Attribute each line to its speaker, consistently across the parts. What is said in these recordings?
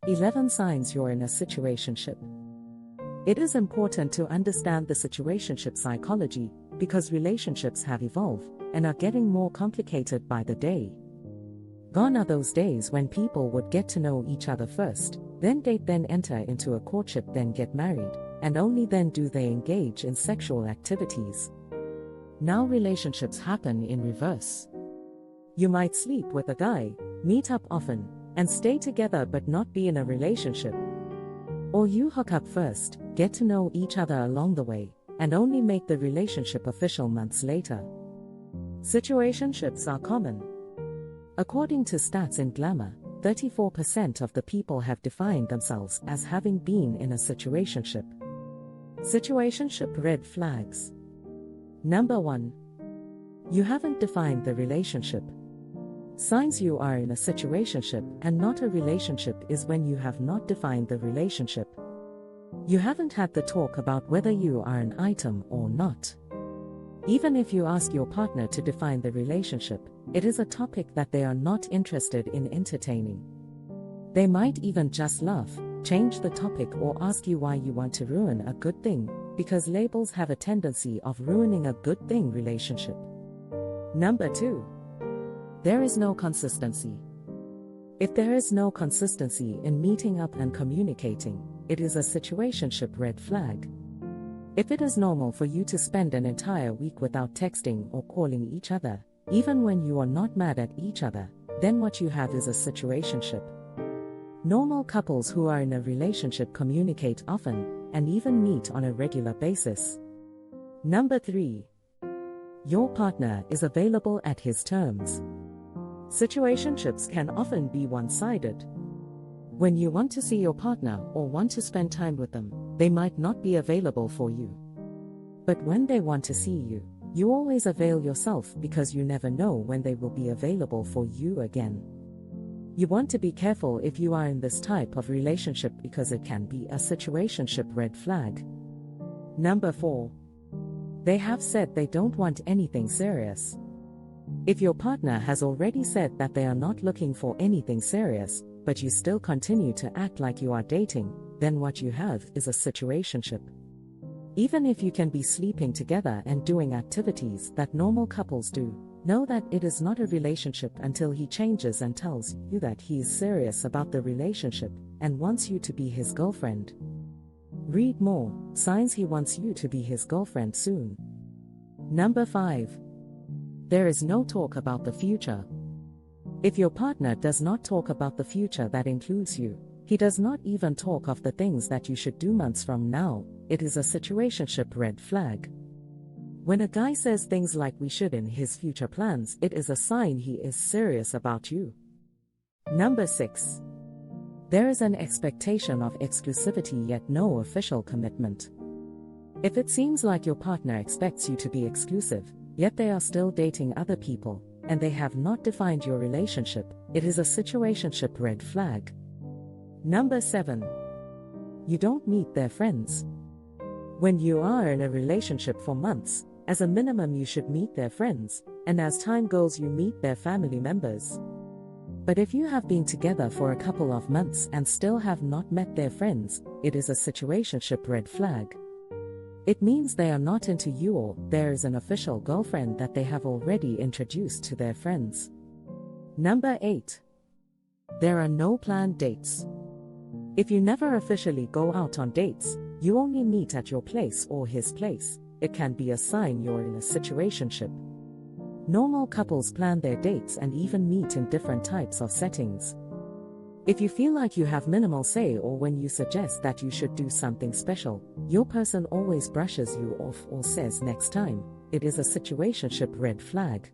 Speaker 1: 11 signs you're in a situationship. It is important to understand the situationship psychology because relationships have evolved and are getting more complicated by the day. Gone are those days when people would get to know each other first, then date, then enter into a courtship, then get married, and only then do they engage in sexual activities. Now relationships happen in reverse. You might sleep with a guy, meet up often, and stay together but not be in a relationship. Or you hook up first, get to know each other along the way, and only make the relationship official months later. Situationships are common. According to stats in Glamour, 34% of the people have defined themselves as having been in a situationship. Situationship red flags. Number 1. You haven't defined the relationship. Signs you are in a situationship and not a relationship is when you have not defined the relationship. You haven't had the talk about whether you are an item or not. Even if you ask your partner to define the relationship, it is a topic that they are not interested in entertaining. They might even just laugh, change the topic, or ask you why you want to ruin a good thing, because labels have a tendency of ruining a good thing relationship. Number 2. There is no consistency. If there is no consistency in meeting up and communicating, it is a situationship red flag. If it is normal for you to spend an entire week without texting or calling each other, even when you are not mad at each other, then what you have is a situationship. Normal couples who are in a relationship communicate often and even meet on a regular basis. Number 3. Your partner is available at his terms. Situationships can often be one-sided. When you want to see your partner or want to spend time with them, they might not be available for you. But when they want to see you, you always avail yourself because you never know when they will be available for you again. You want to be careful if you are in this type of relationship because it can be a situationship red flag. Number 4. They have said they don't want anything serious. If your partner has already said that they are not looking for anything serious, but you still continue to act like you are dating, then what you have is a situationship. Even if you can be sleeping together and doing activities that normal couples do, know that it is not a relationship until he changes and tells you that he is serious about the relationship and wants you to be his girlfriend. Read more, signs he wants you to be his girlfriend soon. Number 5. There is no talk about the future. If your partner does not talk about the future that includes you, he does not even talk of the things that you should do months from now, it is a situationship red flag. When a guy says things like "we should" in his future plans, it is a sign he is serious about you. Number 6. There is an expectation of exclusivity yet no official commitment. If it seems like your partner expects you to be exclusive, yet they are still dating other people, and they have not defined your relationship, it is a situationship red flag. Number 7. You don't meet their friends. When you are in a relationship for months, as a minimum you should meet their friends, and as time goes you meet their family members. But if you have been together for a couple of months and still have not met their friends, it is a situationship red flag. It means they are not into you or there is an official girlfriend that they have already introduced to their friends. Number 8. There are no planned dates. If you never officially go out on dates, you only meet at your place or his place, it can be a sign you're in a situationship. Normal couples plan their dates and even meet in different types of settings. If you feel like you have minimal say or when you suggest that you should do something special, your person always brushes you off or says next time, it is a situationship red flag.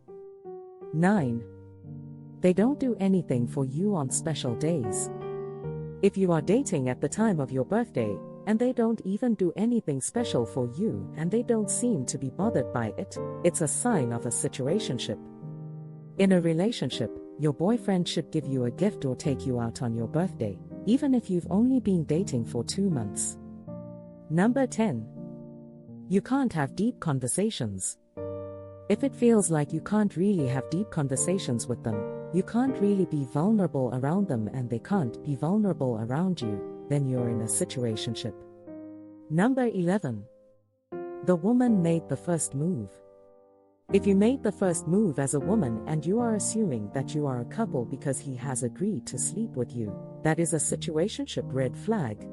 Speaker 1: 9. They don't do anything for you on special days. If you are dating at the time of your birthday, and they don't even do anything special for you and they don't seem to be bothered by it, it's a sign of a situationship. In a relationship, your boyfriend should give you a gift or take you out on your birthday, even if you've only been dating for 2 months. Number 10. You can't have deep conversations. If it feels like you can't really have deep conversations with them, You can't really be vulnerable around them and they can't be vulnerable around you, then you're in a situationship. Number 11. The woman made the first move. If you made the first move as a woman and you are assuming that you are a couple because he has agreed to sleep with you, that is a situationship red flag.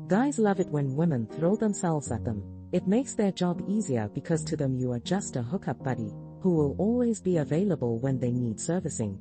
Speaker 1: Guys love it when women throw themselves at them. It makes their job easier because to them you are just a hookup buddy, who will always be available when they need servicing.